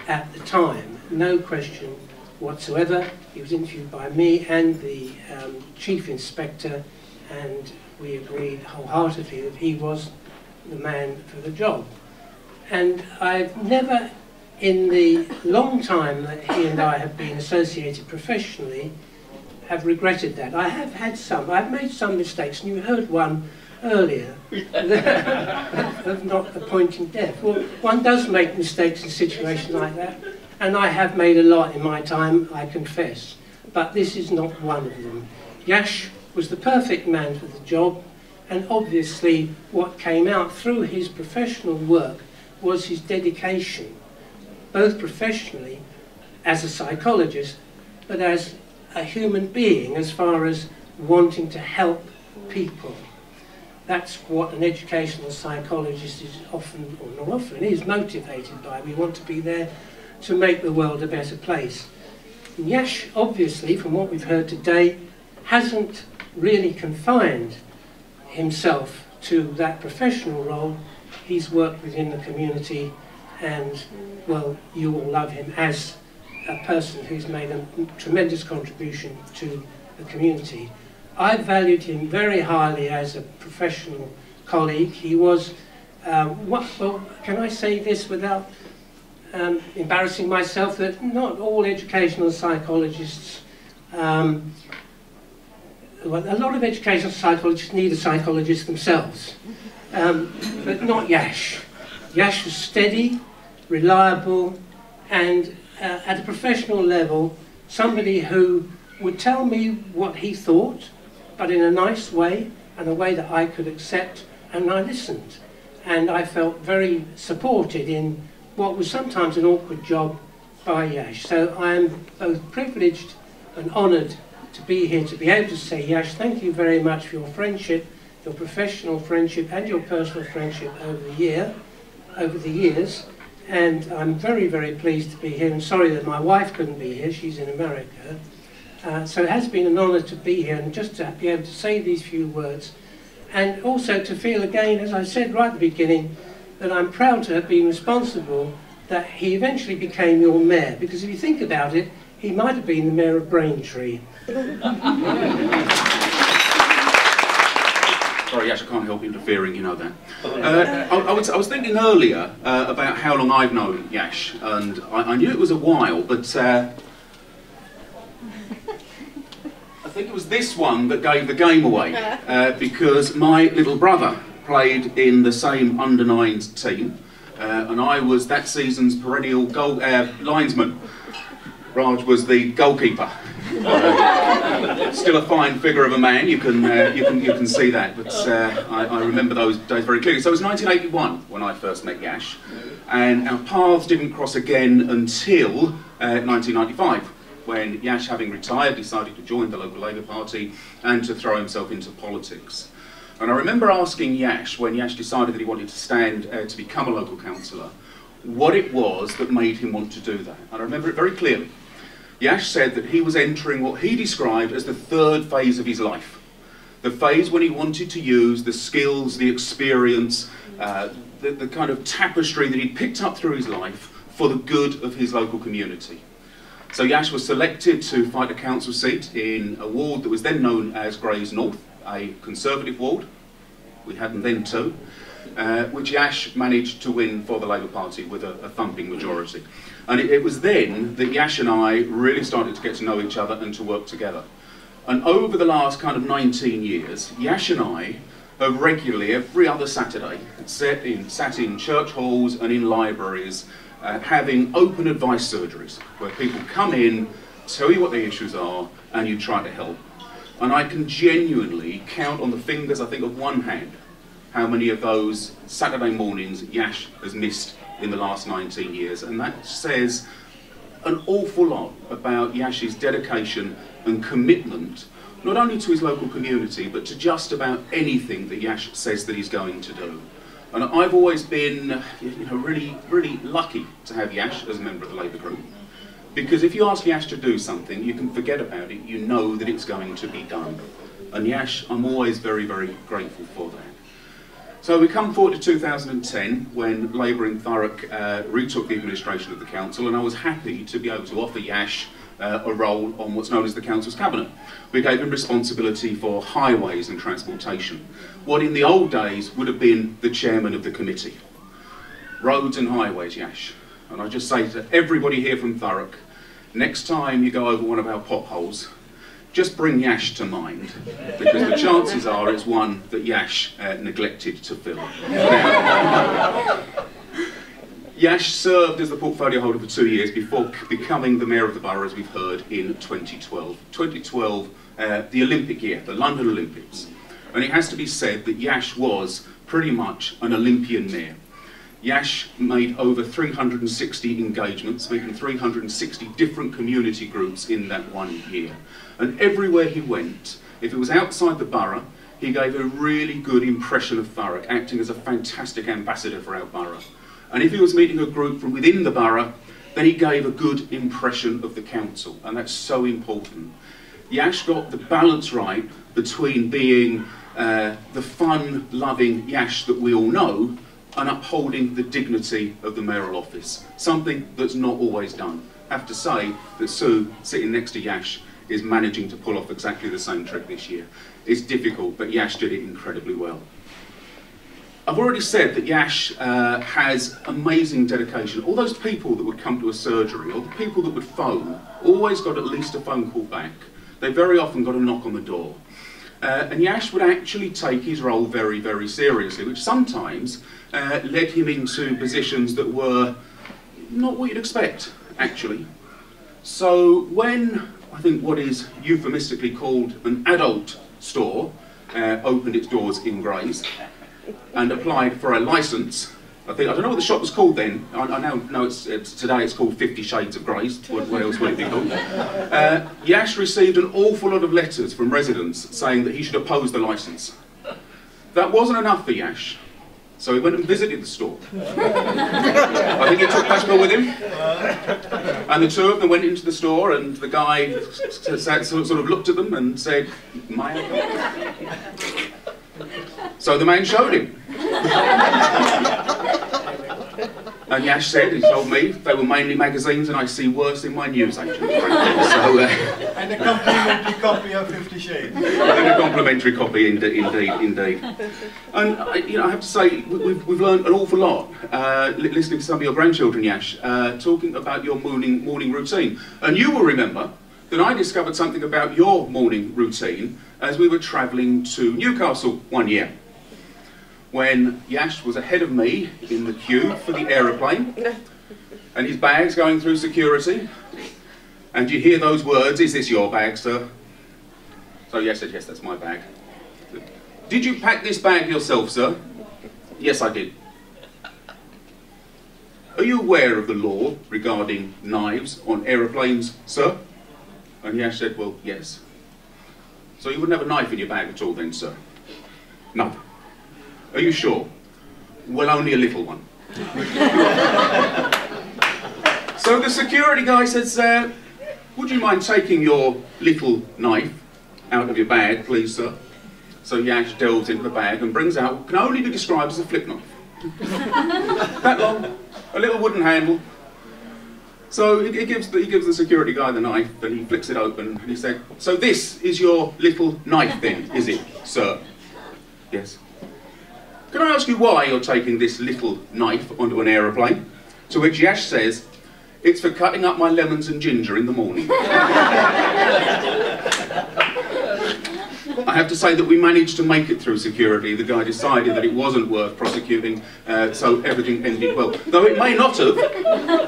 at the time. No question whatsoever. He was interviewed by me and the Chief Inspector, and we agreed wholeheartedly that he was the man for the job. And I've never, in the long time that he and I have been associated professionally, have regretted that. I have had some, I've made some mistakes, and you heard one earlier of not appointing deaf. Well, one does make mistakes in situations like that, and I have made a lot in my time, I confess, but this is not one of them. Yash was the perfect man for the job, and obviously what came out through his professional work was his dedication, both professionally as a psychologist, but as a human being, as far as wanting to help people. That's what an educational psychologist is often, or not often, is motivated by. We want to be there to make the world a better place. And Yash, obviously, from what we've heard today, hasn't really confined himself to that professional role. He's worked within the community, and, well, you all love him as a person who's made a tremendous contribution to the community. I valued him very highly as a professional colleague. He was, well, can I say this without embarrassing myself, that not all educational psychologists, well, a lot of educational psychologists need a psychologist themselves, but not Yash. Yash was steady, reliable, and at a professional level, somebody who would tell me what he thought, but in a nice way, and a way that I could accept, and I listened. And I felt very supported in what was sometimes an awkward job by Yash. So I am both privileged and honoured to be here, to be able to say, Yash, thank you very much for your friendship, your professional friendship and your personal friendship over the years. And I'm very, very pleased to be here, and sorry that my wife couldn't be here, she's in America. So it has been an honour to be here and just to be able to say these few words. And also to feel again, as I said right at the beginning, that I'm proud to have been responsible that he eventually became your mayor. Because if you think about it, he might have been the mayor of Braintree. Sorry, Yash, I can't help interfering, you know that. I was thinking earlier about how long I've known Yash, and I knew it was a while, but I think it was this one that gave the game away, because my little brother played in the same under-9s team, and I was that season's perennial linesman. Raj was the goalkeeper. Still a fine figure of a man, you can see that, but I remember those days very clearly. So it was 1981 when I first met Yash, and our paths didn't cross again until 1995, when Yash, having retired, decided to join the local Labour Party and to throw himself into politics. And I remember asking Yash, when Yash decided that he wanted to stand to become a local councillor, what it was that made him want to do that. And I remember it very clearly. Yash said that he was entering what he described as the third phase of his life. The phase when he wanted to use the skills, the experience, the kind of tapestry that he'd picked up through his life for the good of his local community. So Yash was selected to fight a council seat in a ward that was then known as Grays North, a Conservative ward. We had them then too, which Yash managed to win for the Labour Party with a thumping majority. And it was then that Yash and I really started to get to know each other and to work together. And over the last kind of 19 years, Yash and I have regularly, every other Saturday, sat in church halls and in libraries, having open advice surgeries, where people come in, tell you what their issues are, and you try to help. And I can genuinely count on the fingers, I think, of one hand, how many of those Saturday mornings Yash has missed in the last 19 years. And that says an awful lot about Yash's dedication and commitment, not only to his local community, but to just about anything that Yash says that he's going to do. And I've always been really, really lucky to have Yash as a member of the Labour group. Because if you ask Yash to do something, you can forget about it, you know that it's going to be done. And Yash, I'm always very, very grateful for that. So we come forward to 2010, when Labour in Thurrock retook the administration of the council, and I was happy to be able to offer Yash a role on what's known as the council's cabinet. We gave him responsibility for highways and transportation, what in the old days would have been the chairman of the committee. Roads and highways, Yash. And I just say to everybody here from Thurrock, next time you go over one of our potholes, just bring Yash to mind, because the chances are it's one that Yash neglected to fill. Yash served as the portfolio holder for 2 years before becoming the mayor of the borough, as we've heard, in 2012. 2012, the Olympic year, the London Olympics. And it has to be said that Yash was pretty much an Olympian mayor. Yash made over 360 engagements, meeting 360 different community groups in that 1 year. And everywhere he went, if it was outside the borough, he gave a really good impression of Thurrock, acting as a fantastic ambassador for our borough. And if he was meeting a group from within the borough, then he gave a good impression of the council, and that's so important. Yash got the balance right between being the fun-loving Yash that we all know, and upholding the dignity of the mayoral office, something that's not always done. I have to say that Sue, sitting next to Yash, is managing to pull off exactly the same trick this year. It's difficult, but Yash did it incredibly well. I've already said that Yash has amazing dedication. All those people that would come to a surgery, or the people that would phone, always got at least a phone call back. They very often got a knock on the door. And Yash would actually take his role very, very seriously, which sometimes led him into positions that were not what you'd expect. actually. So when, I think what is euphemistically called an adult store opened its doors in Grays and applied for a licence, I don't know what the shop was called then. I now know today it's called 50 Shades of Grays. What else would it be called? Yash received an awful lot of letters from residents saying that he should oppose the licence. That wasn't enough for Yash, so he went and visited the store. I think he took Pashma with him, and the two of them went into the store, and the guy sort of looked at them and said, "My." So the man showed him. And Yash said, he told me, they were mainly magazines and I see worse in my newsagent. And a complimentary copy of 50 Shades. And a complimentary copy, indeed. And I have to say, we've learned an awful lot listening to some of your grandchildren, Yash, talking about your morning routine. And you will remember that I discovered something about your morning routine as we were travelling to Newcastle one year, when Yash was ahead of me in the queue for the aeroplane, and his bag's going through security, and you hear those words, "Is this your bag, sir?" So Yash said, "Yes, that's my bag." "Did you pack this bag yourself, sir?" "Yes, I did." "Are you aware of the law regarding knives on aeroplanes, sir?" And Yash said, "Well, yes." "So you wouldn't have a knife in your bag at all then, sir?" "No." "Are you sure?" "Well, only a little one." So the security guy says, "Would you mind taking your little knife out of your bag, please, sir?" So Yash delves into the bag and brings out what can only be described as a flip knife. That long, a little wooden handle. So he gives the security guy the knife, and he flicks it open, and he said, "So this is your little knife then, is it, sir?" "Yes." "Can I ask you why you're taking this little knife onto an aeroplane?" To which Yash says, "It's for cutting up my lemons and ginger in the morning." I have to say that we managed to make it through security. The guy decided that it wasn't worth prosecuting, so everything ended well. Though it may not have,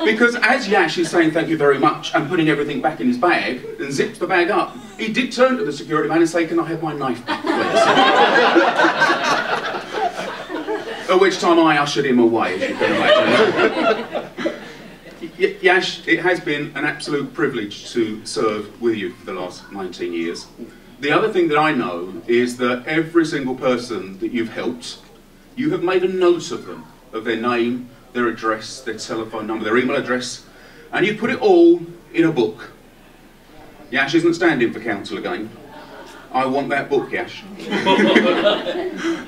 because as Yash is saying thank you very much and putting everything back in his bag and zips the bag up, he did turn to the security man and say, "Can I have my knife back, please?" At which time I ushered him away, as you can imagine. Yash, it has been an absolute privilege to serve with you for the last 19 years. The other thing that I know is that every single person that you've helped, you have made a note of them, of their name, their address, their telephone number, their email address, and you put it all in a book. Yash isn't standing for council again. I want that book, Yash.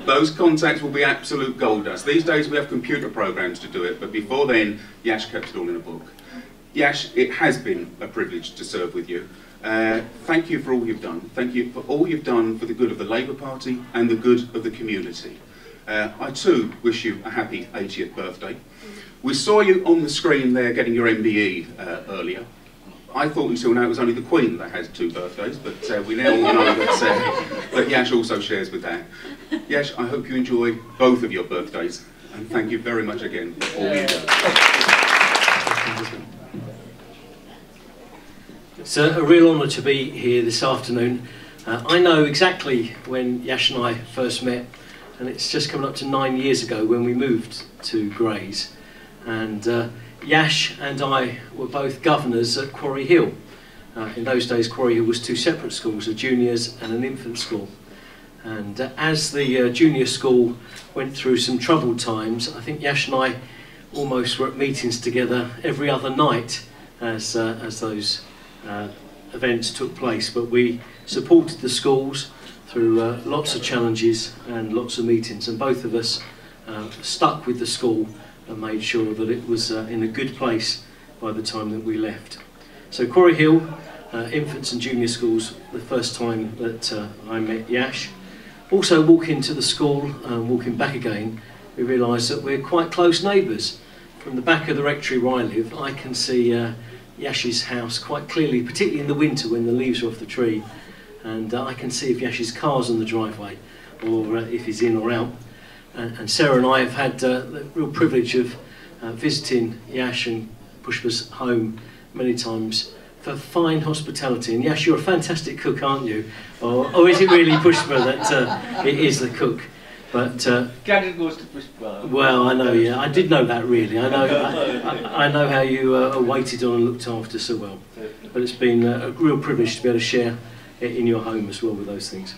Those contacts will be absolute gold dust. These days we have computer programs to do it, but before then, Yash kept it all in a book. Yash, it has been a privilege to serve with you. Thank you for all you've done. Thank you for all you've done for the good of the Labour Party and the good of the community. I too wish you a happy 80th birthday. We saw you on the screen there getting your MBE earlier. I thought until now it was only the Queen that has 2 birthdays, but we now all know that Yash also shares with that. Yash, I hope you enjoy both of your birthdays, and thank you very much again for all you do. It's a real honour to be here this afternoon. I know exactly when Yash and I first met, and it's just coming up to 9 years ago when we moved to Grays. And Yash and I were both governors at Quarry Hill. In those days, Quarry Hill was 2 separate schools, a juniors and an infant school. And as the junior school went through some troubled times, I think Yash and I almost were at meetings together every other night as those events took place. But we supported the schools through lots of challenges and lots of meetings, and both of us stuck with the school and made sure that it was in a good place by the time that we left. So Quarry Hill, infants and junior schools, the first time that I met Yash. Also walking to the school and walking back again, we realised that we're quite close neighbours. From the back of the rectory where I live, I can see Yash's house quite clearly, particularly in the winter when the leaves are off the tree, and I can see if Yash's car's on the driveway or if he's in or out. And Sarah and I have had the real privilege of visiting Yash and Pushpa's home many times for fine hospitality. And Yash, you're a fantastic cook, aren't you? Or is it really Pushpa that it is the cook? But Credit goes to Pushpa. well, I know, yeah, I did know that really. I know how you waited on and looked after so well. But it's been a real privilege to be able to share it in your home as well with those things.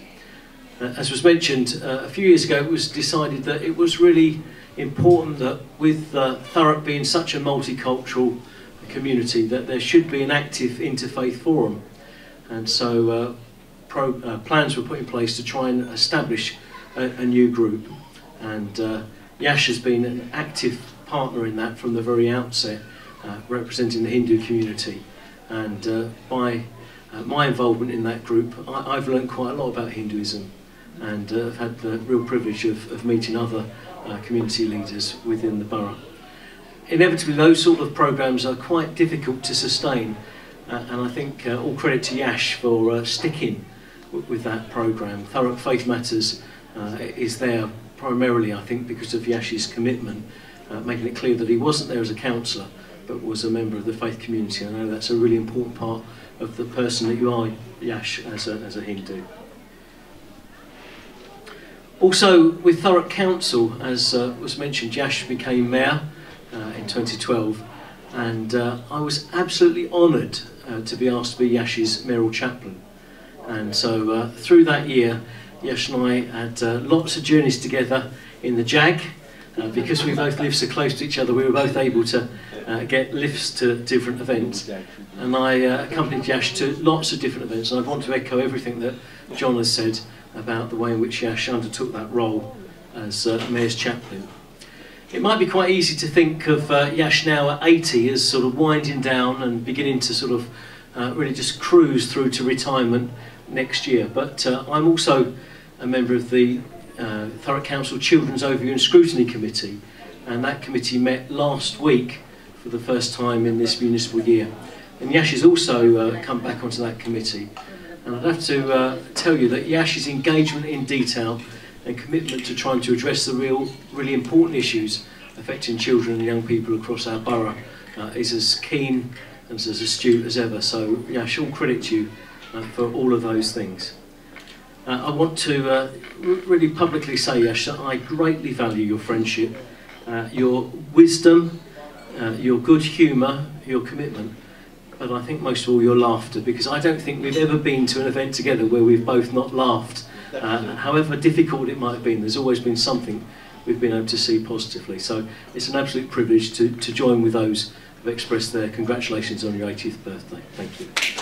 As was mentioned, a few years ago it was decided that it was really important that with Thurrock being such a multicultural community that there should be an active interfaith forum. And so plans were put in place to try and establish a new group. And Yash has been an active partner in that from the very outset, representing the Hindu community. And by my involvement in that group, I've learned quite a lot about Hinduism, and I've had the real privilege of meeting other community leaders within the borough. Inevitably, those sort of programmes are quite difficult to sustain, and I think all credit to Yash for sticking with that programme. Thurrock Faith Matters is there primarily, I think, because of Yash's commitment, making it clear that he wasn't there as a councillor, but was a member of the faith community. I know that's a really important part of the person that you are, Yash, as a Hindu. Also, with Thurrock Council, as was mentioned, Yash became mayor in 2012, and I was absolutely honoured to be asked to be Yash's mayoral chaplain. And so through that year, Yash and I had lots of journeys together in the Jag. Because we both live so close to each other, we were both able to get lifts to different events. And I accompanied Yash to lots of different events, and I want to echo everything that John has said about the way in which Yash undertook that role as Mayor's chaplain. It might be quite easy to think of Yash now at 80 as sort of winding down and beginning to sort of really just cruise through to retirement next year. But I'm also a member of the Thurrock Council Children's Overview and Scrutiny Committee, and that committee met last week for the first time in this municipal year. And Yash has also come back onto that committee. And I'd have to tell you that Yash's engagement in detail and commitment to trying to address the really important issues affecting children and young people across our borough is as keen and as astute as ever. So Yash, all credit to you for all of those things. I want to really publicly say, Yash, that I greatly value your friendship, your wisdom, your good humour, your commitment, but I think most of all your laughter, because I don't think we've ever been to an event together where we've both not laughed. However difficult it might have been, there's always been something we've been able to see positively. So it's an absolute privilege to join with those who have expressed their congratulations on your 80th birthday. Thank you.